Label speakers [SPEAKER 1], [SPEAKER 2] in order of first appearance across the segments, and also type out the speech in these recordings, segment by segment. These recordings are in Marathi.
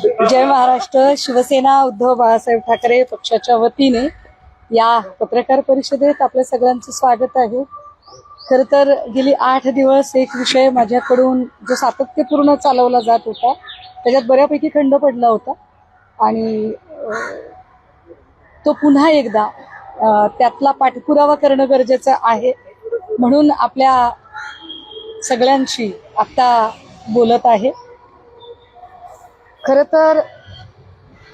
[SPEAKER 1] जय महाराष्ट्र. शिवसेना उद्धव बाळासाहेब ठाकरे पक्षाच्या वतीने या पत्रकार परिषदेत आपल्या सगळ्यांचं स्वागत आहे. खर तर गेली 8 दिवस एक विषय माझ्याकडून जो सातत्यपूर्ण चालवला जात होता त्याच्यात बऱ्यापैकी खंड पडला होता आणि तो पुन्हा एकदा त्यातला पाठपुरावा करणं गरजेचं आहे म्हणून आपल्या सगळ्यांशी आता बोलत आहे. खर तर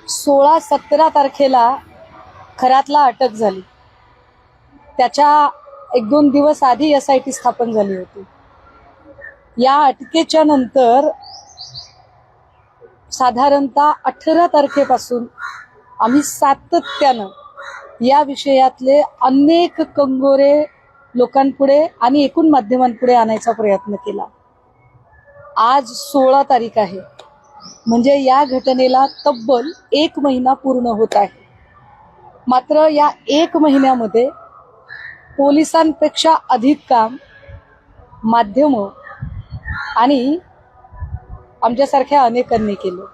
[SPEAKER 1] 16-17 तारखेला खरातला अटक झाली. त्याच्या 1-2 दिवस आधी SIT स्थापन झाली होती. या अटकेच्या नंतर साधारणतः 18 तारखेपासून आम्ही सातत्यानं या विषयातले अनेक कंगोरे लोकांपुढे आणि एकूण माध्यमांपुढे आणायचा प्रयत्न केला. आज 16 तारीख आहे, म्हणजे या घटनेला तब्बल 1 महिना पूर्ण होत आहे. मात्र या 1 महिन्यामध्ये पोलिसांपेक्षा अधिक काम माध्यम आणि आमच्यासारख्या अनेकांनी केलं.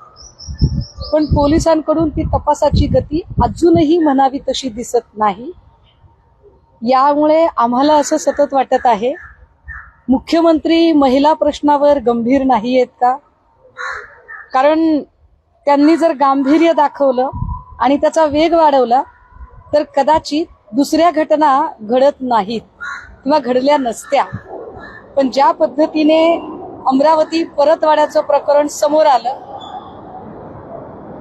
[SPEAKER 1] पण पोलिसांकडून ती तपासाची गती अजूनही म्हणावी तशी दिसत नाही. यामुळे आम्हाला असं सतत वाटत आहे, मुख्यमंत्री महिला प्रश्नावर गंभीर नाही आहेत का? कारण त्यांनी जर गांभीर्य दाखवलं आणि त्याचा वेग वाढवला तर कदाचित दुसऱ्या घटना घडत नाहीत किंवा घडल्या नसत्या. पण ज्या पद्धतीने अमरावती परतवाड्याचं प्रकरण समोर आलं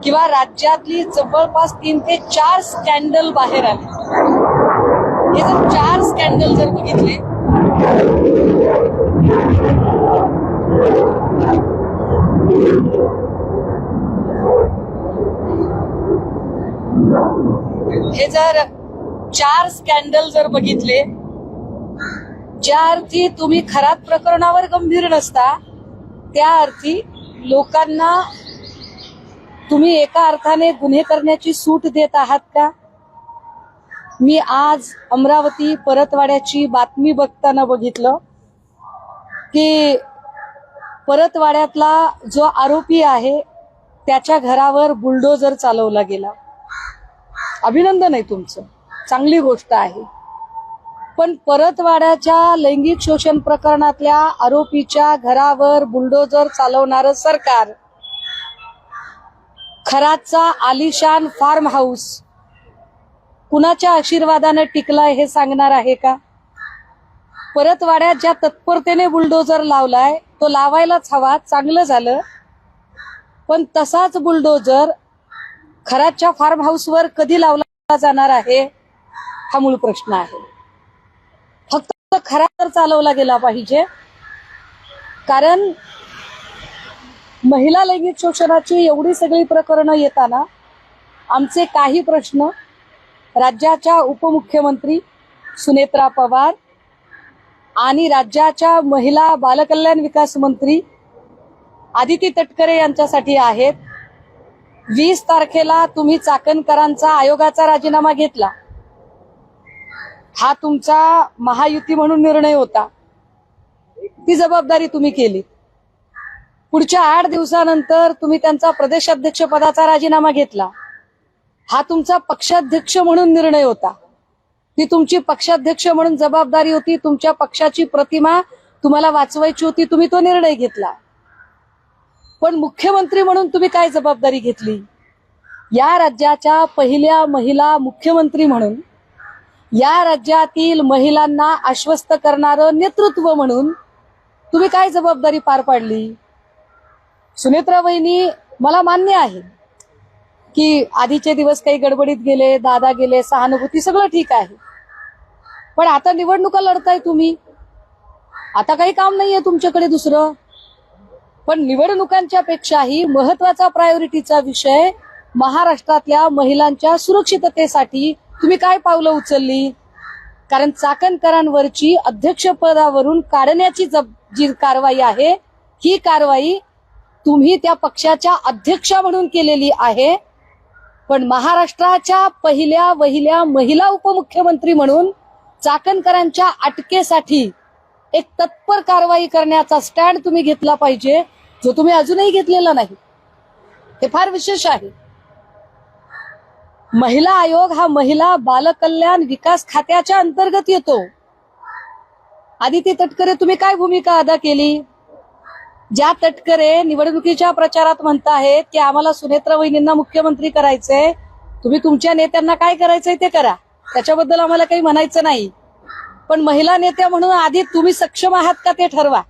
[SPEAKER 1] किंवा राज्यातली जवळपास 3 ते 4 स्कॅन्डल बाहेर आले, हे जर 4 स्कॅन्डल जर बघितले जर बघितले, ज्या अर्थी तुम्ही खरात प्रकरणावर गंभीर नसता त्या अर्थी लोकांना तुम्ही एका अर्थाने गुन्हे करण्याची सूट देत आहात का? मी आज अमरावती परतवाड्याची बातमी बघताना बघितलं की परतवाड्यातला जो आरोपी आहे त्याच्या घरावर बुलडोजर चालवला गेला. अभिनंदन आहे तुमचं, चांगली गोष्ट आहे. पण परतवाड्याच्या लैंगिक शोषण प्रकरणातल्या आरोपीच्या घरावर बुलडोजर चालवणारं सरकार खरातचा आलिशान फार्म हाऊस कुणाच्या आशीर्वादाने टिकलाय हे सांगणार आहे का? परतवाड्यात ज्या तत्परतेने बुलडोजर लावलाय तो लावायलाच हवा, चांगलं झालं. पण तसाच बुलडोजर खरातच्या फार्म हाऊसवर कधी लावला जाणार आहे हा मूळ प्रश्न आहे. फक्त खरात चालवला गेला पाहिजे, कारण महिला लैंगिक शोषणाची एवढी सगळी प्रकरणं येताना आमचे काही प्रश्न राज्याच्या उपमुख्यमंत्री सुनेत्रा पवार आणि राज्याच्या महिला बालकल्याण विकास मंत्री आदिती तटकरे यांच्यासाठी आहेत. 20 तारखेला तुम्ही चाकणकरांचा आयोगाचा राजीनामा घेतला. हा तुमचा महायुती म्हणून निर्णय होता, ती जबाबदारी तुम्ही केली. पुढच्या 8 दिवसानंतर तुम्ही त्यांचा प्रदेशाध्यक्ष पदाचा राजीनामा घेतला. हा तुमचा पक्षाध्यक्ष म्हणून निर्णय होता, ती तुमची पक्षाध्यक्ष म्हणून जबाबदारी होती. तुमच्या पक्षाची प्रतिमा तुम्हाला वाचवायची होती, तुम्ही तो निर्णय घेतला. पण मुख्यमंत्री म्हणून तुम्ही काय जबाबदारी घेतली? या राज्याच्या पहिल्या महिला मुख्यमंत्री म्हणून, या राज्यातील महिलांना आश्वस्त करणारं नेतृत्व म्हणून तुम्ही काय जबाबदारी पार पाडली? सुनेत्रा वहिनी, मला मान्य आहे की आधीचे दिवस काही गडबडीत गेले, दादा गेले, सहानुभूती, सगळं ठीक आहे. पण आता निवडणुका लढताय तुम्ही, आता काही काम नाहीये तुमच्याकडे दुसरं. पण निवडणुकांच्या पेक्षाही महत्वाचा प्रायोरिटीचा विषय महाराष्ट्रातल्या महिलांच्या सुरक्षिततेसाठी तुम्ही काय पावलं उचलली? कारण चाकणकरांवरची अध्यक्षपदावरून काढण्याची जी कारवाई आहे, ही कारवाई तुम्ही त्या पक्षाच्या अध्यक्षा म्हणून केलेली आहे. पण महाराष्ट्राच्या पहिल्या वहिल्या महिला उपमुख्यमंत्री म्हणून चाकणकरांच्या अटकेसाठी एक तत्पर कारवाई करण्याचा स्टँड तुम्ही घेतला पाहिजे, जो तुम्ही अजूनही घेतलेला नाही. हे फार विशेष आहे. महिला आयोग हा महिला बालकल्याण विकास खात्याच्या अंतर्गत येतो. आदिती तटकरे, तुम्ही काय भूमिका अदा केली? ज्या तटकरे निवडणुकीच्या प्रचारात म्हणताहेत की आम्हाला सुनेत्रा वहिनींना मुख्यमंत्री करायचंय, तुम्ही तुमच्या नेत्यांना काय करायचंय ते करा, त्याच्याबद्दल आम्हाला काही म्हणायचं नाही. पण महिला नेत्या म्हणून आधी तुम्ही सक्षम आहात का ते ठरवा.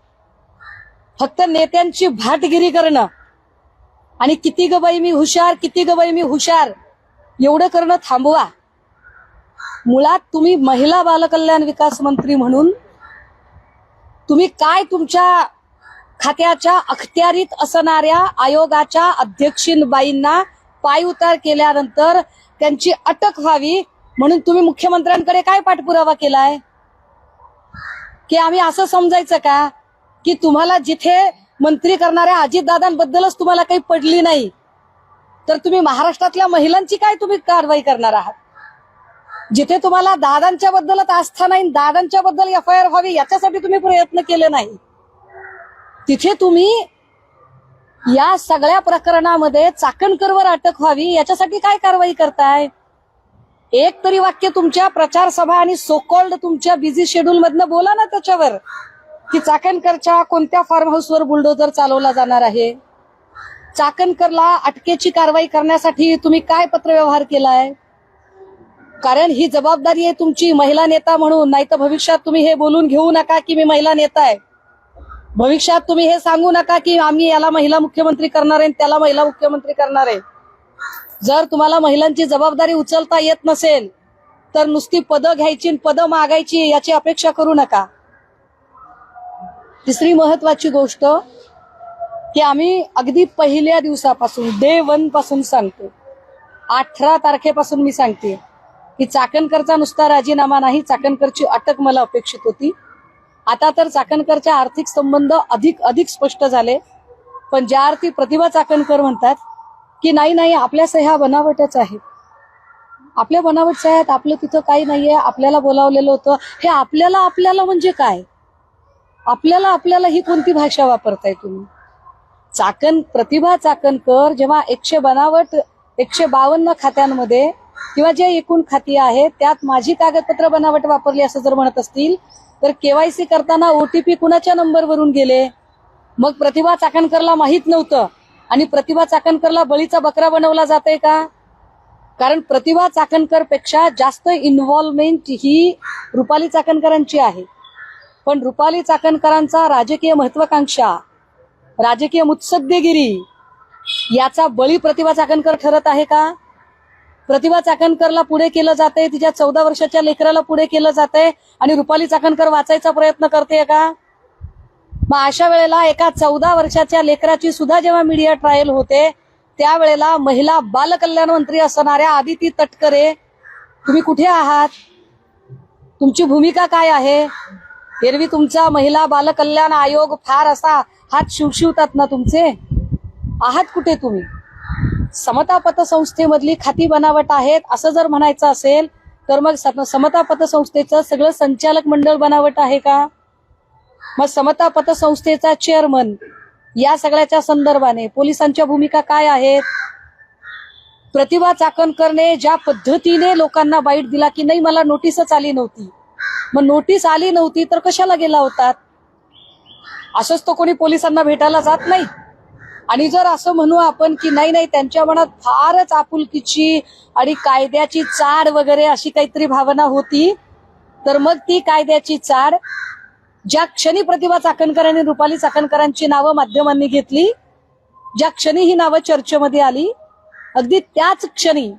[SPEAKER 1] फक्त नेत्यांची भाटगिरी करणं आणि किती ग बाई मी हुशार, किती ग बाई मी हुशार एवढं करणं थांबवा. मुळात तुम्ही महिला बालकल्याण विकास मंत्री म्हणून तुम्ही काय तुमच्या खात्याच्या अखत्यारीत असणाऱ्या आयोगाच्या अध्यक्षीनबाईंना पायउतार केल्यानंतर त्यांची अटक व्हावी म्हणून तुम्ही मुख्यमंत्र्यांकडे काय पाठपुरावा केलाय? की आम्ही असं समजायचं का की तुम्हाला जिथे मंत्री करणाऱ्या अजितदादांबद्दलच तुम्हाला काही पडली नाही, तर तुम्ही महाराष्ट्रातल्या महिलांची काय तुम्ही कारवाई करणार आहात? जिथे तुम्हाला दादांच्या बद्दलच आस्था नाही, दादांच्या बद्दल FIR व्हावी याच्यासाठी तुम्ही प्रयत्न केले नाही, तिथे तुम्ही या सगळ्या प्रकरणामध्ये चाकणकरवर अटक व्हावी याच्यासाठी काय कारवाई करताय? एक तरी वाक्य तुमच्या प्रचार सभा आणि सोकॉल्ड तुमच्या बिझी शेड्यूल मधनं बोला ना त्याच्यावर, की चाकणकरच्या कोणत्या फार्म हाऊसवर बुलडोजर चालवला जाणार आहे, चाकणकरला अटकेची कारवाई करण्यासाठी तुम्ही काय पत्रव्यवहार केलाय? कारण ही जबाबदारी आहे तुमची महिला नेता म्हणून. नाही तर भविष्यात तुम्ही हे बोलून घेऊ नका की मी महिला नेता आहे. भविष्यात तुम्ही हे सांगू नका की आम्ही याला महिला मुख्यमंत्री करणार आहे, त्याला महिला मुख्यमंत्री करणार आहे. जर तुम्हाला महिलांची जबाबदारी उचलता येत नसेल तर नुसती पदं घ्यायची, पदं मागायची याची अपेक्षा करू नका. तिसरी महत्वाची गोष्ट की आम्ही अगदी पहिल्या दिवसापासून डे 1 पासून सांगतो, 18 तारखेपासून मी सांगते की चाकणकरचा नुसता राजीनामा नाही, चाकणकरची अटक मला अपेक्षित होती. आता तर चाकणकरच्या आर्थिक संबंध अधिक स्पष्ट झाले. पण ज्या अर्थी प्रतिभा चाकणकर म्हणतात की नाही आपल्या सह्या बनावटच आहेत, आपल्या बनावट सह्या आहेत, आपलं तिथं काही नाहीये, आपल्याला बोलावलेलं होतं. हे आपल्याला म्हणजे काय? आपल्याला ही कोणती भाषा वापरताय तुम्ही? प्रतिभा चाकणकर जेव्हा 152 खात्यांमध्ये किंवा जे एकूण खाती आहेत त्यात माझी कागदपत्र बनावट वापरली असं जर म्हणत असतील तर KYC करताना OTP कुणाच्या नंबरवरून गेले? मग प्रतिभा चाकणकरला माहित नव्हतं आणि प्रतिभा चाकणकरला बळीचा बकरा बनवला जातंय का? कारण प्रतिभा चाकणकर पेक्षा जास्त इन्व्हॉल्वमेंट ही रुपाली चाकणकरांची आहे. पण रुपाली चाकणकरांचा राजकीय महत्वाकांक्षा, राजकीय मुत्सद्देगिरी याचा बळी प्रतिभा चाकणकर ठरत आहे का? प्रतिभा चाकणकरला पुढे केलं जातंय, तिच्या 14 वर्षाच्या लेकराला पुढे केलं जातंय आणि रुपाली चाकणकर वाचायचा प्रयत्न करते का? मग अशा वेळेला एका 14 वर्षाच्या लेकराची सुद्धा जेव्हा मीडिया ट्रायल होते त्यावेळेला महिला बालकल्याण मंत्री असणाऱ्या आदिती तटकरे तुम्ही कुठे आहात? तुमची भूमिका काय आहे? एरवी तुमचा महिला बालकल्याण आयोग फार असा हात शिवशिवतात ना तुमचे, आहात कुठे तुम्ही? समता पतसंस्थेमधली खाती बनावट आहेत असं जर म्हणायचं असेल तर मग समता पतसंस्थेचं सगळं संचालक मंडळ बनावट आहे का? मग समता पतसंस्थेचा चेअरमन या सगळ्याच्या संदर्भाने पोलिसांच्या भूमिका काय आहेत? प्रतिभा चाकणकरने ज्या पद्धतीने लोकांना बाईट दिला की नाही मला नोटीसच आली नव्हती, मग नोटीस आली नव्हती तर कशाला गेला होतात? असंच तो कोणी पोलिसांना भेटायला जात नाही. आणि जर असं म्हणू आपण की नाही त्यांच्या मनात फारच आपुलकीची आणि कायद्याची चाड वगैरे अशी काहीतरी भावना होती, तर मग ती कायद्याची चाड ज्या क्षणी प्रतिभा चाकणकर आणि रुपाली चाकणकरांची नावं माध्यमांनी घेतली, ज्या क्षणी ही नावं चर्चेमध्ये आली, अगदी त्याच क्षणी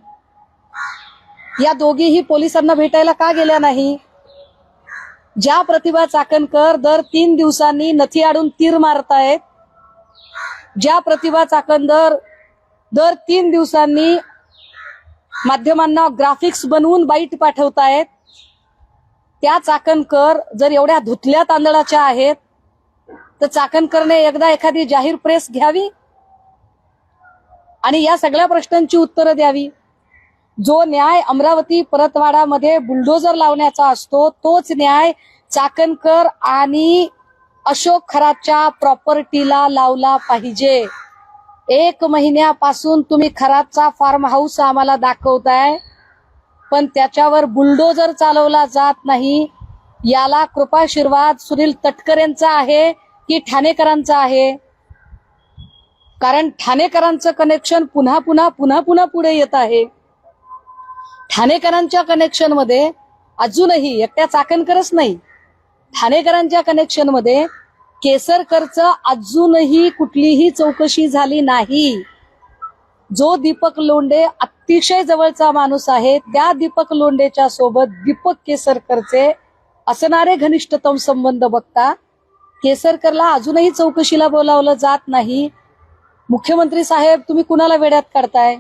[SPEAKER 1] या दोघीही पोलिसांना भेटायला का गेल्या नाही? ज्या प्रतिभा चाकणकर दर 3 दिवसांनी नथी आडून तीर मारतायत, ज्या प्रतिभा चाकणकर दर 3 दिवसांनी माध्यमांना ग्राफिक्स बनवून बाईट पाठवतायत, त्या चाकणकर जर एवढ्या धुतल्या तांदळाच्या आहेत तर चाकणकरने एकदा एखादी जाहीर प्रेस घ्यावी आणि या सगळ्या प्रश्नांची उत्तरं द्यावी. जो न्याय अमरावती परतवाडामध्ये बुलडोजर लावण्याचा असतो तोच न्याय चाकणकर आणि अशोक खरातच्या प्रॉपर्टीला लावला पाहिजे. 1 महिन्यापासून तुम्ही खराबचा फार्म हाऊस आम्हाला दाखवताय, पण त्याच्यावर बुलडोजर चालवला जात नाही. याला कृपाशीर्वाद सुनील तटकरेंचा आहे की ठाणेकरांचा आहे? कारण ठाणेकरांचं कनेक्शन पुन्हा पुन्हा पुढे येत आहे. ठाणेकरांच्या कनेक्शन मध्ये अजूनही एकट्या चाकणकरच नाही, ठाणेकरांच्या कनेक्शन मध्ये केसरकरचं अजूनही कुठलीही चौकशी झाली नाही. जो दीपक लोंढे अतिशय जवळचा माणूस आहे, त्या दीपक लोंढेच्या सोबत दीपक केसरकरचे असणारे घनिष्ठतम संबंध बघता केसरकरला अजूनही चौकशीला बोलावलं जात नाही. मुख्यमंत्री साहेब, तुम्ही कुणाला वेड्यात काढताय?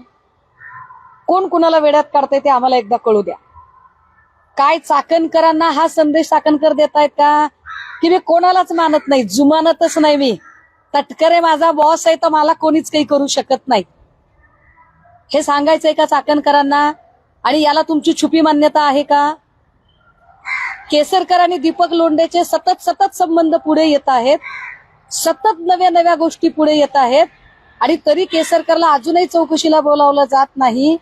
[SPEAKER 1] कोण कुणाला वेड्यात काढताय ते आम्हाला एकदा कळू द्या. काय चाकणकरांना हा संदेश चाकणकर देतायत का की मी कोणालाच मानत नाही, जुमानतच नाही, मी तटकरे माझा बॉस आहे तर मला कोणीच काही करू शकत नाही, हे सांगायचंय का चाकणकरांना? आणि याला तुमची छुपी मान्यता आहे का? केसरकर आणि दीपक लोंढेचे सतत संबंध पुढे येत आहेत, सतत नव्या गोष्टी पुढे येत आहेत, आणि तरी केसरकरला अजूनही चौकशीला बोलावलं जात नाही.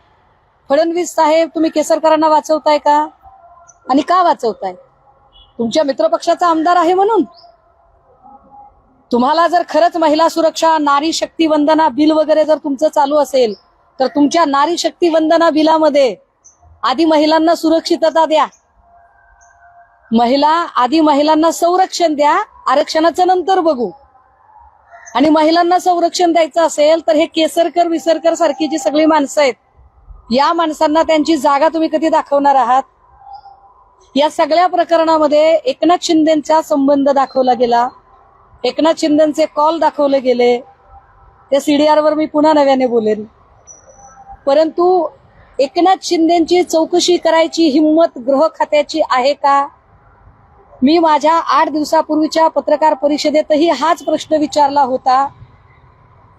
[SPEAKER 1] फडणवीस साहेब, तुम्ही केसरकरांना वाचवताय का? आणि का वाचवताय? तुमच्या मित्रपक्षाचा आमदार आहे म्हणून? तुम्हाला जर खरंच महिला सुरक्षा, नारी शक्ती वंदना बिल वगैरे जर तुमचं चालू असेल, तर तुमच्या नारी शक्ती वंदना बिलामध्ये आधी महिलांना सुरक्षितता द्या, आधी महिलांना संरक्षण द्या, आरक्षणाचं नंतर बघू. आणि महिलांना संरक्षण द्यायचं असेल तर हे केसरकर विसरकर सारखी जी सगळी माणसं आहेत, या माणसांना त्यांची जागा तुम्ही कधी दाखवणार आहात? या सगळ्या प्रकरणामध्ये एकनाथ शिंदेचा संबंध दाखवला गेला, एकनाथ शिंदेचे कॉल दाखवले गेले. त्या सीडीआर वर मी पुन्हा नव्याने बोलेन. परंतु एकनाथ शिंदेची चौकशी करायची हिम्मत गृह खात्याची आहे का? मी माझ्या 8 दिवसापूर्वीच्या पत्रकार परिषदेतही हाच प्रश्न विचारला होता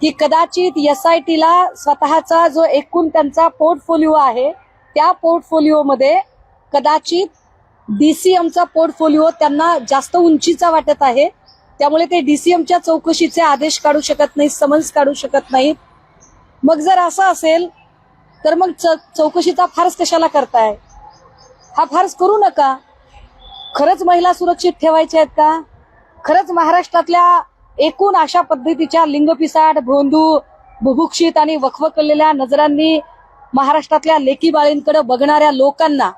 [SPEAKER 1] की कदाचित एसआयटीला स्वतःचा जो एकूण त्यांचा पोर्टफोलिओ आहे, त्या पोर्टफोलिओमध्ये कदाचित डीसीएमचा पोर्टफोलिओ त्यांना जास्त उंचीचा वाटत आहे, त्यामुळे ते डीसीएमच्या चौकशीचे आदेश काढू शकत नाहीत, समन्स काढू शकत नाहीत. मग जर असं असेल तर मग चौकशीचा फार्स कशाला करताय? हा फार्स करू नका. खरंच महिला सुरक्षित ठेवायच्या आहेत का? खरंच महाराष्ट्रातल्या एकूण अशा पद्धतीच्या लिंगपिसाट, भोंदू, बुभुक्षित आणि वखवकलेल्या नजरांनी महाराष्ट्रातल्या लेकी बाळींकडे बघणाऱ्या लोकांना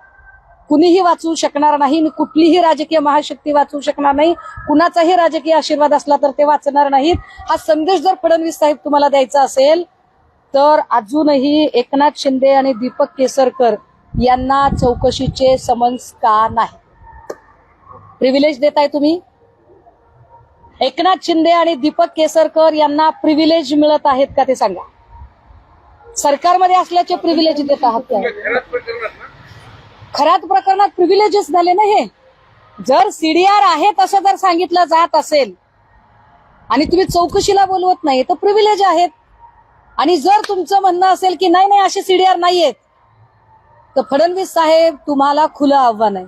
[SPEAKER 1] कुणीही वाचवू शकणार नाही, कुठलीही राजकीय महाशक्ती वाचवू शकणार नाही, कुणाचाही राजकीय आशीर्वाद असला तर ते वाचणार नाहीत. हा संदेश जर फडणवीस साहेब तुम्हाला द्यायचा असेल तर अजूनही एकनाथ शिंदे आणि दीपक केसरकर यांना चौकशीचे समन्स का नाही? प्रिव्हिलेज देताय तुम्ही? एकनाथ शिंदे आणि दीपक केसरकर यांना प्रिव्हिलेज मिळत आहेत का ते सांगा. सरकारमध्ये असल्याचे प्रिव्हिलेज देत आहात का? खरात प्रकरणात प्रिव्हिलेजेस झाले ना हे. जर सीडीआर आहे तसं जर सांगितलं जात असेल आणि तुम्ही चौकशीला बोलवत नाही तर प्रिव्हिलेज आहेत. आणि जर तुमचं म्हणणं असेल की नाही असे सीडीआर नाहीयेत, तर फडणवीस साहेब, तुम्हाला खुलं आव्हान आहे,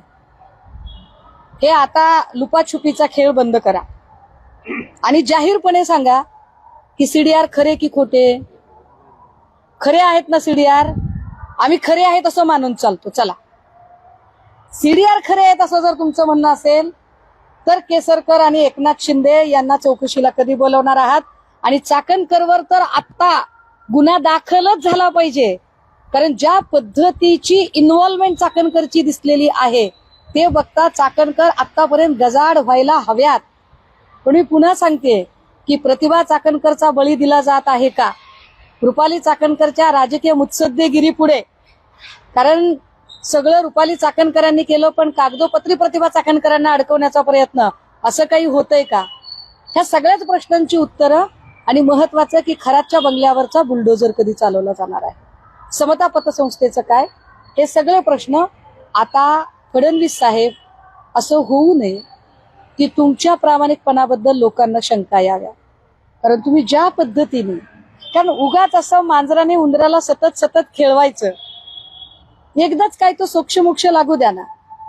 [SPEAKER 1] हे आता लुपाछुपीचा खेळ बंद करा आणि जाहीरपणे सांगा की सीडीआर खरे की खोटे. खरे आहेत ना सीडीआर? आम्ही खरे आहेत असं मानून चालतो. चला, सीडीआर खरे आहेत असं जर तुमचं म्हणणं असेल तर केसरकर आणि एकनाथ शिंदे यांना चौकशीला कधी बोलवणार आहात? आणि चाकणकरवर तर आत्ता गुन्हा दाखलच झाला पाहिजे, कारण ज्या पद्धतीची इन्व्हॉल्वमेंट चाकणकरची दिसलेली आहे ते बघता चाकणकर आतापर्यंत गजाड व्हायला हव्यात. पण मी पुन्हा सांगते की प्रतिभा चाकणकरचा बळी दिला जात आहे का रुपाली चाकणकरच्या राजकीय मुत्सद्देगिरी पुढे? कारण सगळं रुपाली चाकणकरांनी केलं, पण कागदोपत्री प्रतिभा चाकणकरांना अडकवण्याचा प्रयत्न, असं काही होतंय का? ह्या सगळ्याच प्रश्नांची उत्तरं. आणि महत्वाचं की खरातच्या बंगल्यावरचा बुलडोजर कधी चालवला जाणार आहे, समता पतसंस्थेचं काय, हे सगळे प्रश्न आता फडणवीस साहेब, असं होऊ नये की तुमच्या प्रामाणिकपणाबद्दल लोकांना शंका याव्या. कारण तुम्ही ज्या पद्धतीने, कारण उगाच असं मांजराने उंदराला सतत खेळवायचं, एकदाच काय तो सोक्षमोक्ष लागू द्या ना,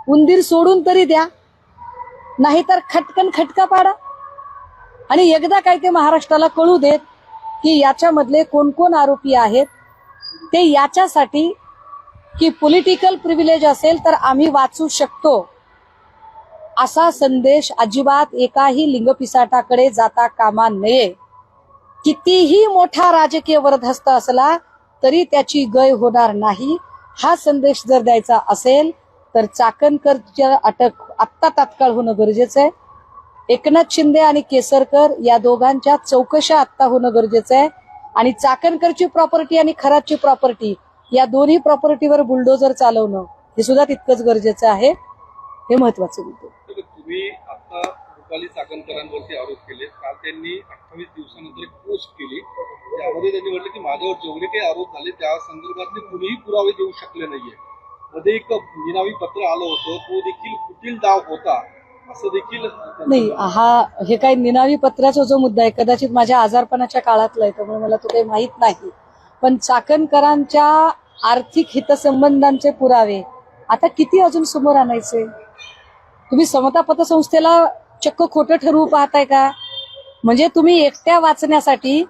[SPEAKER 1] उंदीर सोडून तरी द्या, नाहीतर खटकन खटका पाडा. आणि एकदा काय ते महाराष्ट्राला कळू देत की याच्यामधले कोण कोण आरोपी आहेत, ते याच्यासाठी की पॉलिटिकल प्रिव्हिलेज असेल तर आम्ही वाचू शकतो असा संदेश अजिबात एकाही लिंगपिसाटाकडे जाता कामा नये. कितीही मोठा राजकीय वरदहस्त असला तरी त्याची गय होणार नाही. हा संदेश जर द्यायचा असेल तर चाकणकरच्या अटक आत्ता तात्काळ होणं गरजेचं आहे. एकनाथ शिंदे आणि केसरकर या दोघांच्या चौकशा आत्ता होणं गरजेचं आहे. आणि चाकणकरची प्रॉपर्टी आणि खरातची प्रॉपर्टी या दोन्ही प्रॉपर्टीवर बुलडोजर चालवणं हे सुद्धा तितकंच गरजेचं आहे. हे महत्वाचं मुद्दे.
[SPEAKER 2] तुम्ही आता रुपाली चाकणकरांवरती आरोप केले. काल त्यांनी 28 दिवसानंतर एक पोस्ट केली, त्यामध्ये त्यांनी म्हटलं की माझ्यावर जेवढे काही आरोप झाले त्या संदर्भातले कुणीही पुरावे देऊ शकले नाहीये. मध्ये एक निनावी पत्र आलं होतं, तो देखील कुटील डाव होता असं देखील
[SPEAKER 1] नाही. हे काही निनावी पत्राचा जो मुद्दा आहे कदाचित माझ्या आजारपणाच्या काळातला आहे, त्यामुळे मला तो काही माहित नाही. पण चाकणकरांच्या आर्थिक हितसंबंधांचे पुरावे आता किती अजून समोर आणायचे? तुम्ही समता पतसंस्थेला चक्क खोटं ठरवू पाहताय का? म्हणजे तुम्ही एकट्या वाचण्यासाठी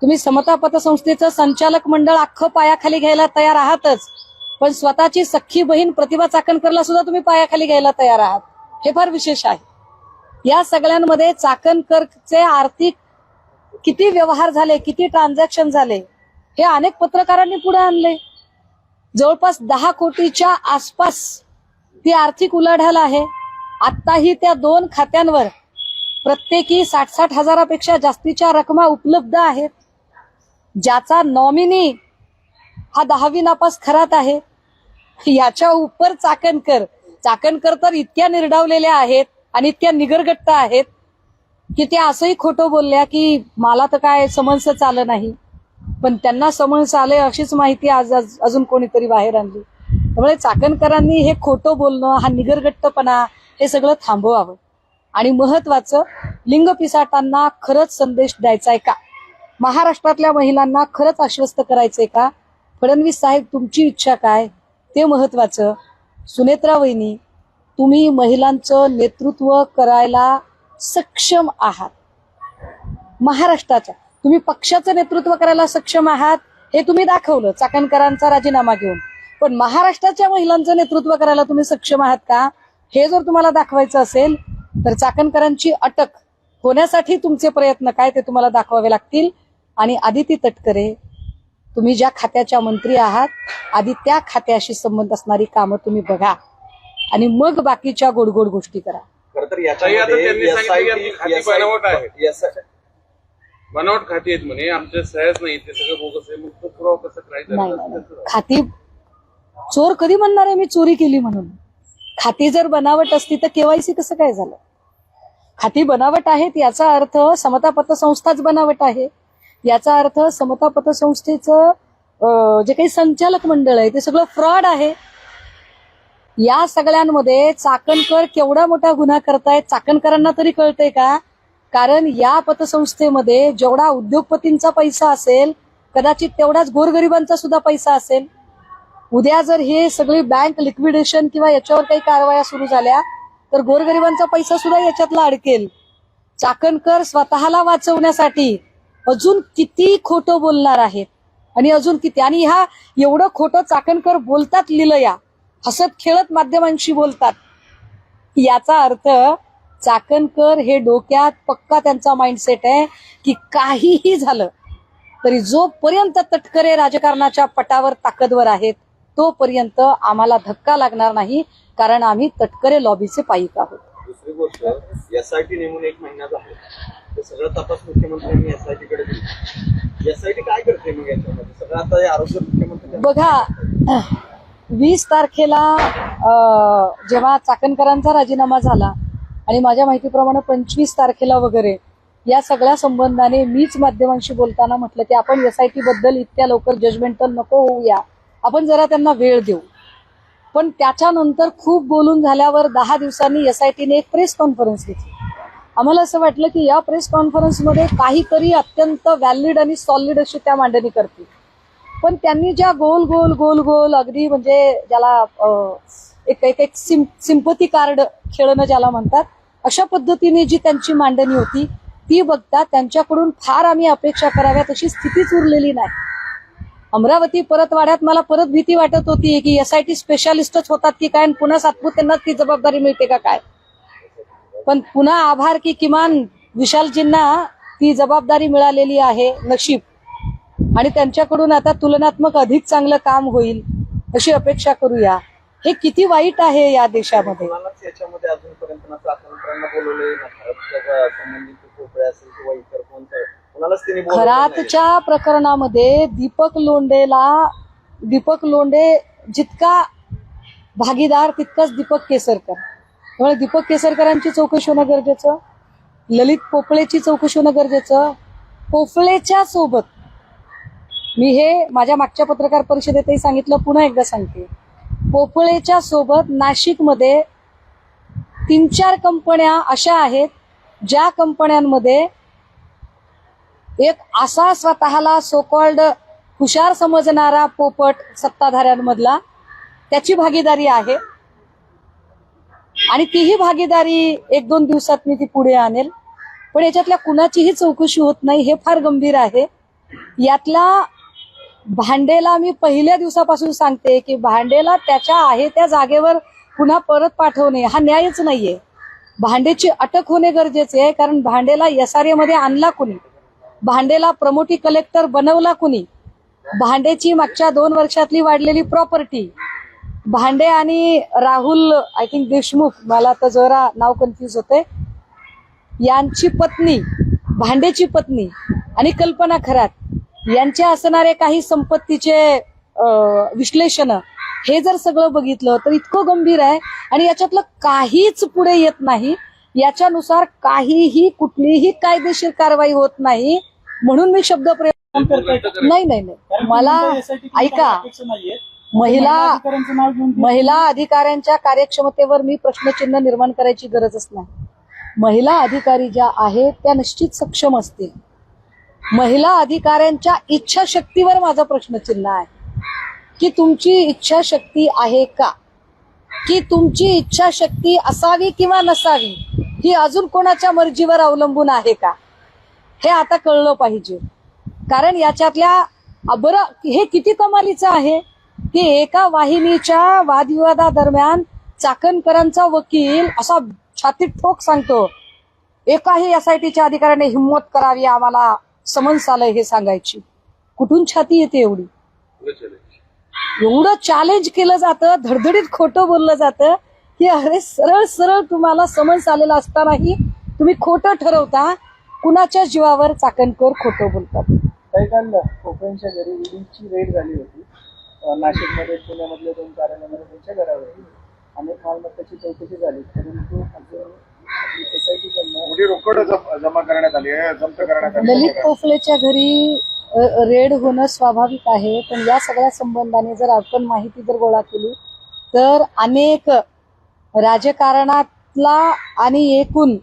[SPEAKER 1] तुम्ही समता पतसंस्थेचं संचालक मंडळ अख्खं पायाखाली घ्यायला तयार आहातच, पण स्वतःची सख्खी बहीण प्रतिभा चाकणकरला सुद्धा तुम्ही पायाखाली घ्यायला तयार आहात. हे फार विशेष आहे. या सगळ्यांमध्ये चाकणकरचे आर्थिक किती व्यवहार झाले, किती ट्रान्झॅक्शन झाले हे अनेक पत्रकारांनी पुढे आणले. जवळपास 10 कोटीच्या आसपास ती आर्थिक उलाढाल आहे. आत्ताही त्या 2 खात्यांवर प्रत्येकी 60-60 हजारापेक्षा जास्तीच्या रकमा उपलब्ध आहेत. ज्याचा नॉमिनी हा 10वी नापास खरात आहे. याच्या उपर चाकणकर तर इतक्या निर्डावलेल्या आहेत आणि इतक्या निगरगट्ट आहेत की त्या असंही खोटं बोलल्या की मला तर काय समन्स आलं नाही, पण त्यांना समन्स आले अशीच माहिती आज अजून कोणीतरी बाहेर आणली. त्यामुळे चाकणकरांनी हे खोटं बोलणं, हा निगरगट्टपणा हे सगळं थांबवावं. आणि महत्वाचं, लिंगपिसाटांना खरंच संदेश द्यायचा आहे का? महाराष्ट्रातल्या महिलांना खरंच आश्वस्त करायचंय का? फडणवीस साहेब तुमची इच्छा काय ते महत्वाचं. सुनेत्रा वहिनी, तुम्ही महिलांचं नेतृत्व करायला सक्षम आहात. महाराष्ट्राच्या तुम्ही पक्षाचं नेतृत्व करायला सक्षम आहात हे तुम्ही दाखवलं चाकणकरांचा राजीनामा घेऊन. पण महाराष्ट्राच्या महिलांचं नेतृत्व करायला तुम्ही सक्षम आहात का हे जर तुम्हाला दाखवायचं असेल तर चाकणकरांची अटक होण्यासाठी तुमचे प्रयत्न काय ते तुम्हाला दाखवावे लागतील. आणि आदिती तटकरे, तुम्ही ज्या खात्याच्या मंत्री आहात आधी त्या खात्याशी संबंध असणारी कामं तुम्ही बघा आणि मग बाकीच्या गोड गोष्टी करा.
[SPEAKER 2] बनावट खाती आहेत म्हणे, आमच्या सह्याच नाही, ते सगळं बोगस आहे. मग तो पुरावा कसं करायचा?
[SPEAKER 1] खाती चोर कधी म्हणणार आहे मी चोरी केली म्हणून? खाती जर बनावट असती तर केवायसी कसं काय झालं? खाती बनावट आहेत याचा अर्थ समता पतसंस्थाच बनावट आहे. याचा अर्थ समता पतसंस्थेचं जे काही संचालक मंडळ आहे ते सगळं फ्रॉड आहे. या सगळ्यांमध्ये चाकणकर केवढा मोठा गुन्हा करतायत चाकणकरांना तरी कळतंय का? कारण या पतसंस्थेमध्ये जेवढा उद्योगपतींचा पैसा असेल कदाचित तेवढाच गोरगरिबांचा सुद्धा पैसा असेल. उद्या जर हे सगळी बँक लिक्विडेशन किंवा याच्यावर काही कारवाया सुरू झाल्या तर गोरगरिबांचा पैसा सुद्धा याच्यातला अडकेल. चाकणकर स्वतःला वाचवण्यासाठी अजून किती खोटं बोलणार आहेत आणि अजून किती. आणि ह्या एवढं खोटं चाकणकर बोलतात लिलया, हसत खेळत माध्यमांशी बोलतात. याचा अर्थ चाकणकर हे डोक्यात पक्का त्यांचा माइंडसेट आहे की काहीही झालं तरी जोपर्यंत तटकरे राजकारणाच्या पटावर ताकदवर आहेत तोपर्यंत आम्हाला धक्का लागणार नाही, कारण आम्ही तटकरे लॉबीचे पाईक आहोत.
[SPEAKER 3] दुसरी गोष्ट, एसआयटी नेमून 1 महिना झाला, ते सगळं तपास मुख्यमंत्र्यांनी एसआयटी कडे दिली. एसआयटी काय करते मग याच्यामध्ये? सगळं आता आरोग्य मुख्यमंत्री
[SPEAKER 1] बघा, 20 तारखेला जेव्हा चाकणकरांचा राजीनामा झाला आणि माझ्या माहितीप्रमाणे 25 तारखेला वगैरे या सगळ्या संबंधाने मीच माध्यमांशी बोलताना म्हटलं की आपण एसआयटी बद्दल इतक्या लवकर जजमेंटल नको होऊया, आपण जरा त्यांना वेळ देऊ. पण त्याच्यानंतर खूप बोलून झाल्यावर 10 दिवसांनी एसआयटीने एक प्रेस कॉन्फरन्स घेतली. आम्हाला असं वाटलं की या प्रेस कॉन्फरन्समध्ये काहीतरी अत्यंत व्हॅलिड आणि सॉलिड अशी त्या मांडणी करतील. पण त्यांनी ज्या गोल गोल गोल गोल अगदी म्हणजे ज्याला एक सिंपती कार्ड खेळणं ज्याला म्हणतात अशा पद्धतीने जी त्यांची मांडणी होती ती बघता त्यांच्याकडून फार आम्ही अपेक्षा कराव्यात अशी स्थितीच उरलेली नाही. अमरावती परतवाड्यात मला परत भीती वाटत होती की SIT स्पेशालिस्टच होतात की काय आणि पुन्हा सातपुतेंनाच ती जबाबदारी मिळते का काय. पण पुन्हा आभार की किमान विशालजींना ती जबाबदारी मिळालेली आहे, नशीब. आणि त्यांच्याकडून आता तुलनात्मक अधिक चांगलं काम होईल अशी अपेक्षा करूया. हे किती वाईट आहे या देशामध्ये.
[SPEAKER 3] कोणालाच याच्यामध्ये अजूनपर्यंत ना चाकणकरांना बोलवलंय ना खराबच्या संबंधित भोपळे असेल किंवा इतर कोणालाच त्यांनी बोलवलं नाहीये.
[SPEAKER 1] खरातच्या प्रकरणामध्ये दीपक लोंढे जितका भागीदार तितकाच दीपक केसरकर. त्यामुळे दीपक केसरकरांची चौकशी होणं गरजेचं, ललित पोफळेची चौकशी होणं गरजेचं. पोफळेच्या सोबत मी हे माझ्या मागच्या पत्रकार परिषदेतही सांगितलं, पुन्हा एकदा सांगते. पोफळेच्या सोबत नाशिकमध्ये 3-4 कंपन्या अशा आहेत ज्या कंपन्यांमध्ये एक असा स्वतःला सो कॉल्ड हुशार समजणारा पोपट सत्ताधाऱ्यांमधला त्याची भागीदारी आहे. आणि तीही भागीदारी 1-2 दिवसात मी ती पुढे आणेल. पण याच्यातल्या कुणाचीही चौकशी होत नाही, हे फार गंभीर आहे. यातला भांडेला मी पहिल्या दिवसापासून सांगते की भांडेला त्याच्या आहे त्या जागेवर पुन्हा परत पाठवणे हा न्यायच नाहीये. भांडेची अटक होणे गरजेचे आहे, कारण भांडेला SRA मध्ये आणला कुणी, भांडेला प्रमोटी कलेक्टर बनवला कुणी, भांडेची मागच्या 2 वर्षातली वाढलेली प्रॉपर्टी, भांडे आणि राहुल आय थिंक देशमुख, मला तर जरा नाव कन्फ्युज होते, यांची पत्नी, भांडेची पत्नी आणि कल्पना खरात यांचे असणारे काही संपत्तीचे विश्लेषण, हे जर सगळं बघितलं तर इतकं गंभीर आहे. आणि याच्यातलं काहीच पुढे येत नाही. याच्यानुसार काहीही कुठलीही कायदेशीर कारवाई होत नाही. म्हणून मी शब्द प्रयोग करते. नाही, मला ऐका, महिला अधिकाऱ्यांच्या कार्यक्षमतेवर मी प्रश्नचिन्ह निर्माण करायची गरजच नाही. महिला अधिकारी ज्या आहेत त्या निश्चित सक्षम असतील. महिला अधिकाऱ्यांच्या इच्छाशक्तीवर माझा प्रश्नचिन्ह आहे की तुमची इच्छाशक्ती आहे का, की तुमची इच्छाशक्ती असावी किंवा नसावी ही अजून कोणाच्या मर्जीवर अवलंबून आहे का, हे आता कळलं पाहिजे. कारण याच्यातल्या बरं हे किती कमालीचं आहे की एका वाहिनीच्या वादविवादादरम्यान चाकणकरांचा वकील असा छातीत ठोक सांगतो, एकाही SITच्या अधिकाऱ्याने हिंमत करावी आम्हाला समन्स आलंय हे सांगायची. कुठून छाती येते एवढी? एवढं चॅलेंज केलं जातं, धडधडीत खोटं बोललं जातं की अरे सरळ सरळ तुम्हाला समन्स आलेला असतानाही तुम्ही खोटं ठरवता. कुणाच्या जीवावर चाकणकर खोटं बोलतात.
[SPEAKER 4] काही काल पोपळेंच्या घरी ईडीची रेड झाली होती. नाशिकमध्ये, पुण्यामधल्या 2 कार्यालयामध्ये त्यांच्या घरावरती अनेक मालमत्ताची चौकशी झाली, परंतु अजून
[SPEAKER 5] मोठी रोकड जमा करण्यात आली आहे, जप्त करण्यात आली.
[SPEAKER 1] ललित पोफळेच्या घरी रेड होणं स्वाभाविक आहे. पण या सगळ्या संबंधाने जर आपण माहिती जर गोळा केली तर अनेक राजकारणातला आणि एकूण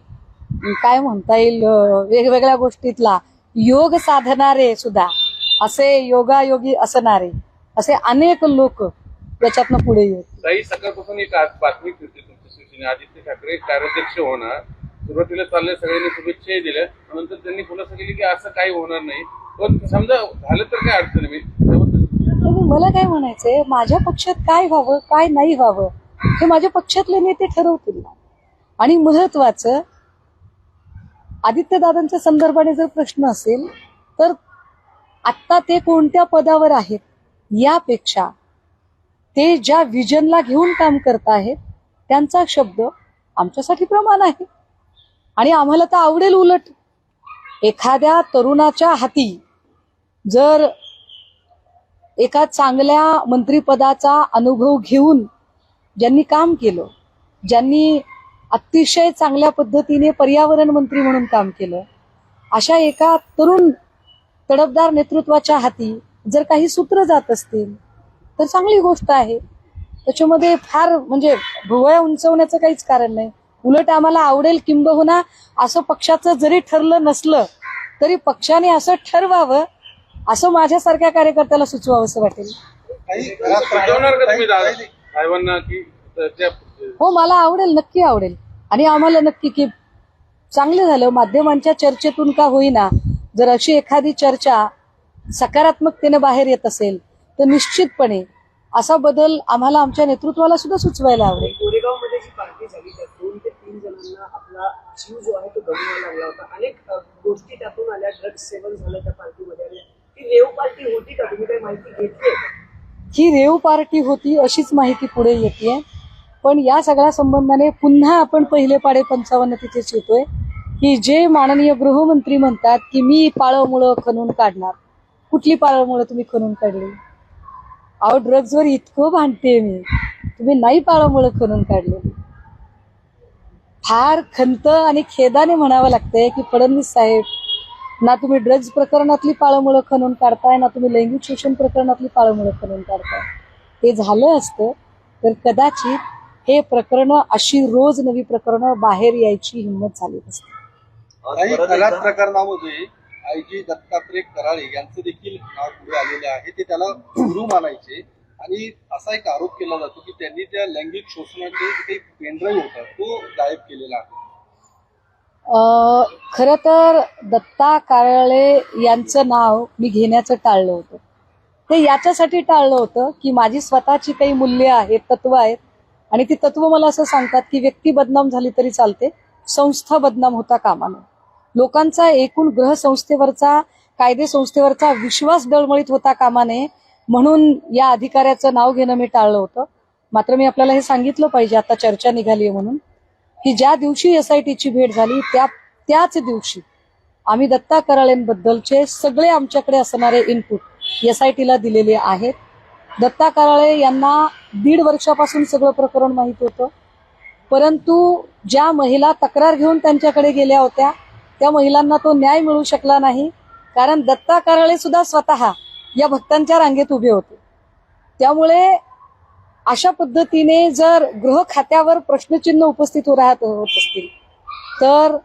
[SPEAKER 1] काय म्हणता येईल वेगवेगळ्या गोष्टीतला योग साधणारे सुद्धा, असे योगायोगी असणारे असे अनेक लोक याच्यातनं पुढे येत.
[SPEAKER 6] काही सकाळपासून एक बातमी फिरते तुमच्या शिवसेने आदित्य ठाकरे कार्याध्यक्ष होणार. सुरुवातीला चालले सगळ्यांनी शुभेच्छाही दिल्या, नंतर त्यांनी खुलासा केली की असं काही होणार नाही. पण समजा झालं तर काय अडचण आहे?
[SPEAKER 1] मला काय म्हणायचंय, माझ्या पक्षात काय व्हावं काय नाही व्हावं हे माझ्या पक्षातले नेते ठरवतील ना. आणि महत्वाचं आदित्यदादांच्या संदर्भाने जर प्रश्न असेल तर आत्ता ते कोणत्या पदावर आहेत यापेक्षा ते ज्या व्हिजनला घेऊन काम करत आहेत त्यांचा शब्द आमच्यासाठी प्रमाण आहे. आणि आम्हाला तर आवडेल, उलट एखाद्या तरुणाच्या हाती जर एका चांगल्या मंत्रिपदाचा अनुभव घेऊन ज्यांनी काम केलं, ज्यांनी अतिशय चांगल्या पद्धतीने पर्यावरण मंत्री म्हणून काम केलं, अशा एका तरुण तडफदार नेतृत्वाच्या हाती जर काही सूत्र जात असतील तर चांगली गोष्ट आहे. त्याच्यामध्ये फार म्हणजे भुवया उंचवण्याचं काहीच कारण नाही. उलट आम्हाला आवडेल, किंबहुना असं पक्षाचं जरी ठरलं नसलं तरी पक्षाने असं ठरवावं असं माझ्यासारख्या कार्यकर्त्याला सुचवावं असं वाटेल.
[SPEAKER 6] सुचवणार का तुम्ही साहेबांना की
[SPEAKER 1] हो, मला आवडेल, नक्की आवडेल. आणि आम्हाला नक्की की चांगलं झालं. माध्यमांच्या चर्चेतून का होईना जर अशी एखादी चर्चा सकारात्मकतेने बाहेर येत असेल तर निश्चितपणे असा बदल आम्हाला आमच्या नेतृत्वाला सुद्धा सुचवायला आवडेल.
[SPEAKER 7] कोरेगावमध्ये जी पार्टी झाली त्या 2 ते 3 जणांना आपला जीव जो आहे तो गमवायला लागला होता. अनेक गोष्टी त्यातून आल्या, ड्रग्ज सेवन झालं त्या पार्टीमध्ये. ती रेव पार्टी होती का? तुम्ही काही माहिती घेतली आहे?
[SPEAKER 1] ही रेव पार्टी होती अशीच माहिती पुढे येते. पण या सगळ्या संबंधाने पुन्हा आपण पहिले पाडे 55 तिथेच येतोय की जे माननीय गृहमंत्री म्हणतात की मी पाळमुळं खणून काढणार. कुठली पाळमुळं तुम्ही खणून काढली? अहो, ड्रग्जवर इतकं भांडते मी, तुम्ही नाही पाळमुळं खणून काढलेली. फार खंत आणि खेदाने म्हणावं लागतंय की फडणवीस साहेब, ना तुम्ही ड्रग्ज प्रकरणातली पाळमुळं खणून काढताय, ना तुम्ही लैंगिक शोषण प्रकरणातली पाळमुळं खणून काढताय. ते झालं असतं तर कदाचित हे प्रकरण अशी रोज नवी प्रकरणं बाहेर यायची हिंमत झाली असते.
[SPEAKER 2] काही बलात् प्रकरणामध्ये आयजी दत्तात्रय कराळे यांचं देखील नाव पुढे आलेलं आहे. ते त्याला गुरु मानायचे आणि असा एक आरोप केला जातो की त्यांनी त्या लैंगिक शोषणाचे जे काही पेनड्राईव्ह होता तो गायब केलेला आहे.
[SPEAKER 1] खरं तर दत्ता कराळे यांचं नाव मी घेण्याचं टाळलं होतं. ते याच्यासाठी टाळलं होतं की माझी स्वतःची काही मूल्य आहेत, तत्व आहेत आणि ती तत्व मला असं सांगतात की व्यक्ती बदनाम झाली तरी चालते, संस्था बदनाम होता कामा नये. लोकांचा एकूण ग्रहसंस्थेवरचा, कायदे संस्थेवरचा विश्वास डळमळीत होता कामा नये म्हणून या अधिकाऱ्याचं नाव घेणं मी टाळलं होतं. मात्र मी आपल्याला हे सांगितलं पाहिजे, आता चर्चा निघाली आहे म्हणून, की ज्या दिवशी SITची भेट झाली त्याच दिवशी आम्ही दत्ता कराळेंबद्दलचे सगळे आमच्याकडे असणारे इनपुट SITला दिलेले आहेत. दत्ता कराळे यांना 1.5 वर्षापासून सगळं प्रकरण माहीत होतं, परंतु ज्या महिला तक्रार घेऊन त्यांच्याकडे गेल्या होत्या त्या महिलांना तो न्याय मिळू शकला नाही, कारण दत्ता कराळे सुद्धा स्वतः या भक्तांच्या रांगेत उभे होते. त्यामुळे अशा पद्धतीने जर गृह खात्यावर प्रश्नचिन्ह उपस्थित होत असतील तर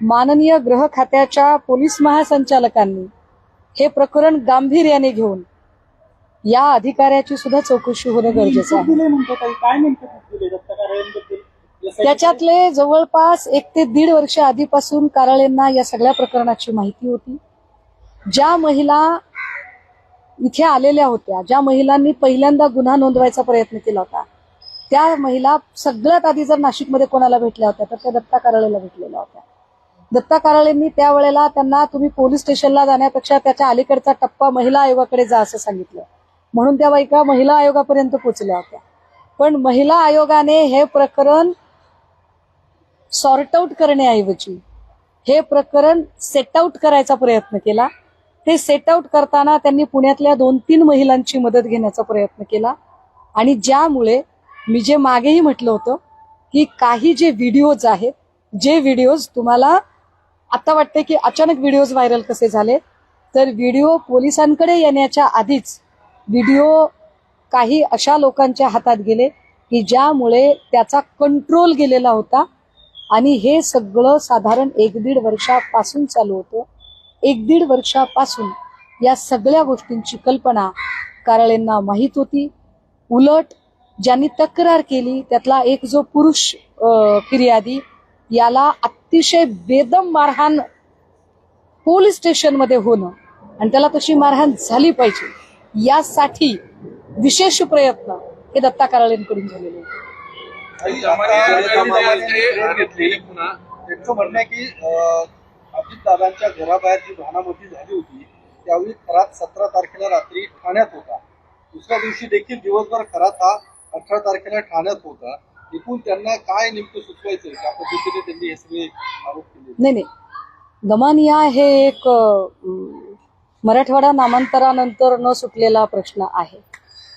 [SPEAKER 1] माननीय गृह खात्याच्या पोलीस महासंचालकांनी हे प्रकरण गांभीर्याने घेऊन या अधिकाऱ्याची सुद्धा चौकशी होणं गरजेचं आहे.
[SPEAKER 4] काय नेमकं दत्ता कराळेंबद्दल?
[SPEAKER 1] त्याच्यातले जवळपास 1 ते 1.5 वर्ष आधीपासून कराळेंना या सगळ्या प्रकरणाची माहिती होती. ज्या महिला इथे आलेल्या होत्या, ज्या महिलांनी पहिल्यांदा गुन्हा नोंदवायचा प्रयत्न केला होता, त्या महिला सगळ्यात आधी जर नाशिकमध्ये कोणाला भेटल्या होत्या तर त्या दत्ता कराळेला भेटलेल्या होत्या. दत्ता कराळेंनी त्यावेळेला त्यांना तुम्ही पोलीस स्टेशनला जाण्यापेक्षा त्याच्या अलीकडचा टप्पा महिला आयोगाकडे जा असं सांगितलं, म्हणून त्या बायका महिला आयोगापर्यंत पोहोचल्या होत्या. पण महिला आयोगाने हे प्रकरण सॉर्ट आउट करण्याऐवजी हे प्रकरण सेट आउट करायचा प्रयत्न केला. ते सेट आउट करताना त्यांनी पुण्यातल्या 2-3 महिलांची मदत घेण्याचा प्रयत्न केला आणि ज्यामुळे मी जे मागेही म्हटलं होतं की काही जे व्हिडिओज आहेत, जे व्हिडिओज तुम्हाला आता वाटते की अचानक व्हिडिओज व्हायरल कसे झाले, तर व्हिडिओ पोलिसांकडे येण्याच्या आधीच व्हिडिओ काही अशा लोकांच्या हातात गेले की ज्यामुळे त्याचा कंट्रोल गेलेला होता आणि हे सगळं साधारण 1-1.5 वर्षापासून चालू होतं. 1-1.5 वर्षापासून या सगळ्या गोष्टींची कल्पना कराळेंना माहीत होती. उलट ज्यांनी तक्रार केली त्यातला एक जो पुरुष फिर्यादी, याला अतिशय बेदम मारहाण पोलीस स्टेशनमध्ये होणं आणि त्याला तशी मारहाण झाली पाहिजे यासाठी विशेष प्रयत्न हे दत्ता कराळेंकडून झालेले.
[SPEAKER 2] त्यांचं म्हणणं आहे की अजितदादांच्या घराबाहेर जी भानामती झाली होती त्यावेळी खरात 17 तारखेला रात्री ठाण्यात होता. दुसऱ्या दिवशी देखील दिवसभर खरात हा 18 तारखेला ठाण्यात होता. एकूण त्यांना काय नेमकं सुचवायचं, त्या पद्धतीने त्यांनी हे सगळे आरोप केले?
[SPEAKER 1] नाही, दमानिया हे एक मराठवाडा नामांतरानंतर न सुटलेला प्रश्न आहे.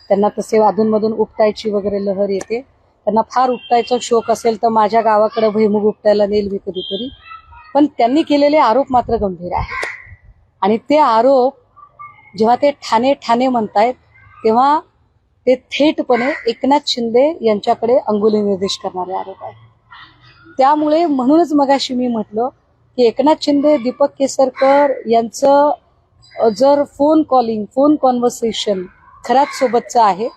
[SPEAKER 1] त्यांना तसे अधूनमधून उपटायची वगैरे लहर येते. त्यांना फार उपटायचा शौक असेल तर माझ्या गावाकडे भुईमुग उपटायला नेईल मी कधीतरी. पण त्यांनी केलेले आरोप मात्र गंभीर आहेत आणि ते आरोप जेव्हा ते ठाणे म्हणतायत तेव्हा ते थेटपणे एकनाथ शिंदे यांच्याकडे अंगुली निर्देश करणारे आरोप आहेत. त्यामुळे म्हणूनच मगाशी मी म्हटलं की एकनाथ शिंदे, दीपक केसरकर यांचं जर फोन कॉन्व्हर्सेशन खरात सोबतचं आहे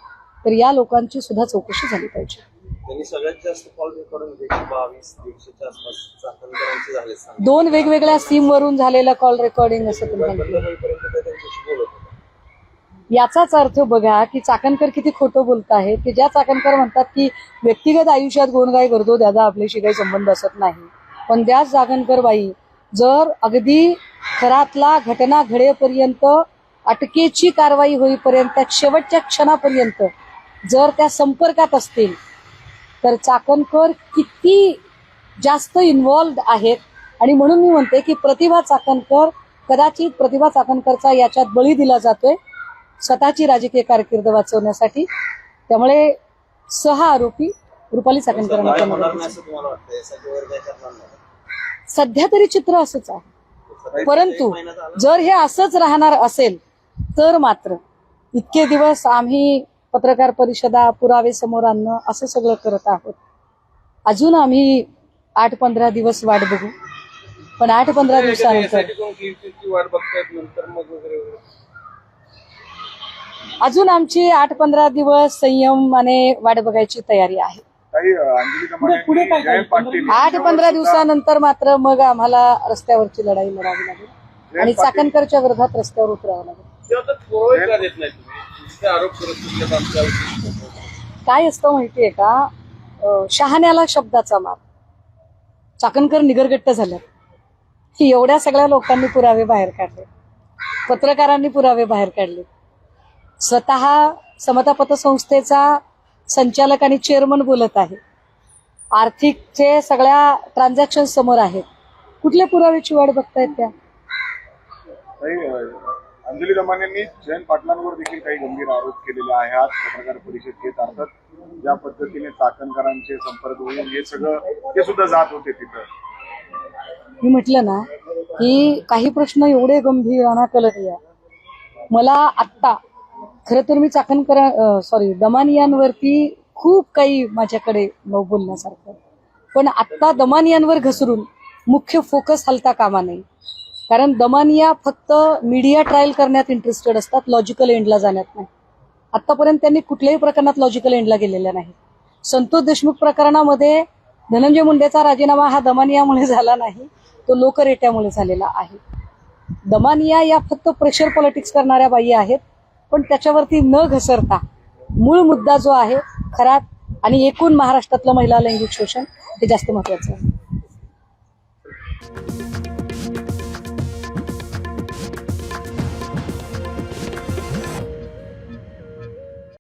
[SPEAKER 1] तर या लोकांची सुद्धा चौकशी झाली पाहिजे.
[SPEAKER 3] त्यांनी सगळ्यात जास्त कॉल रेकॉर्डिंग 122-150च्या आसपास चाकणकरांचे झाले सांगा.
[SPEAKER 1] 2 वेगवेगळ्या सिम वरून झालेलं कॉल रेकॉर्डिंग असं तुम्ही
[SPEAKER 3] बंद
[SPEAKER 1] सांगितलं.
[SPEAKER 3] होईपर्यंत ते त्यांच्याशी बोलत होते.
[SPEAKER 1] याचाच अर्थ बघा की चाकणकर किती खोटं बोलत आहेत की ज्या चाकणकर म्हणतात की व्यक्तिगत आयुष्यात कोण काय करतो त्याचा आपल्याशी काही संबंध असत नाही, पण त्याच चाकणकर बाई जर अगदी खरातला घटना घडेपर्यंत अटकेची कारवाई होईपर्यंत शेवटच्या क्षणापर्यंत जर त्या संपर्कात असतील तर चाकणकर किती जास्त इन्व्हॉल्ड आहेत. आणि म्हणून मी म्हणते की प्रतिभा चाकणकर कदाचित प्रतिभा चाकणकरचा याच्यात बळी दिला जातोय स्वतःची राजकीय कारकीर्द वाचवण्यासाठी. त्यामुळे 6 आरोपी रुपाली चाकणकरांना
[SPEAKER 3] काय
[SPEAKER 1] त्यांना
[SPEAKER 3] होणार
[SPEAKER 1] बघायचं.
[SPEAKER 3] नाही असं तुम्हाला वाटतं यासाठी वर काय करणार नाही?
[SPEAKER 1] सध्या तरी चित्र असंच आहे, परंतु
[SPEAKER 3] एक महिना झाला.
[SPEAKER 1] जर हे असंच राहणार असेल तर मात्र इतके दिवस आम्ही पत्रकार परिषदा पुरावे समोर आणणं असं सगळं करत आहोत. अजून आम्ही 8-15 दिवस वाट बघू, पण 8-15 दिवसानंतर
[SPEAKER 6] SIT कोण क्लीन चिटची वाट बघतायत नंतर मग वगैरे
[SPEAKER 1] अजून आमची 8-15 दिवस संयमाने वाट बघायची तयारी आहे.
[SPEAKER 5] काही अंजली दमाने जयंत पाटील
[SPEAKER 1] 8-15 दिवसानंतर मात्र मग आम्हाला रस्त्यावरची लढाई लढावी लागेल आणि चाकणकरच्या विरोधात रस्त्यावर उतरावं लागेल.
[SPEAKER 6] तेव्हा तर पुरावे का देत नाही तुम्ही? नुसते आरोप करत सुटलेत आमच्या.
[SPEAKER 1] काय असतं माहितीये का, शहाण्याला शब्दाचा मार. चाकणकर निगरगट्ट झाले की एवढ्या सगळ्या लोकांनी पुरावे बाहेर काढले, पत्रकारांनी पुरावे बाहेर काढले, स्वतः समता पतसंस्थेचा संचालक आणि चेअरमन बोलत आहे, आर्थिकचे सगळ्या ट्रान्झॅक्शन समोर आहेत. कुठल्या पुराव्याची वाट बघतायत त्या?
[SPEAKER 5] अंजली दमानेंनी जयंत पाटलांवर देखील काही गंभीर आरोप केलेले आहेत पत्रकार परिषद घेत. अर्थात ज्या पद्धतीने चाकणकरांचे संपर्क होऊन हे सगळं ते सुद्धा जात होते तिथं.
[SPEAKER 1] मी म्हटलं ना की काही प्रश्न एवढे गंभीर अनाकलनीय. मला आत्ता खरं तर मी दमानियांवरती खूप काही माझ्याकडे बोलण्यासारखं, पण आत्ता दमानियांवर घसरून मुख्य फोकस हलता कामा नये. कारण दमानिया फक्त मीडिया ट्रायल करण्यात इंटरेस्टेड असतात, लॉजिकल एंडला जाण्यात नाही. आतापर्यंत त्यांनी कुठल्याही प्रकरणात लॉजिकल एंडला गेलेल्या नाही. संतोष देशमुख प्रकरणामध्ये धनंजय मुंडेचा राजीनामा हा दमानियामुळे झाला नाही, तो लोकरेट्यामुळे झालेला आहे. दमानिया या फक्त प्रेशर पॉलिटिक्स करणाऱ्या बाई आहेत, पण त्याच्यावरती न घसरता मूळ मुद्दा जो आहे खरात आणि एकूण महाराष्ट्रातलं महिला लैंगिक शोषण हे जास्त महत्वाचं आहे.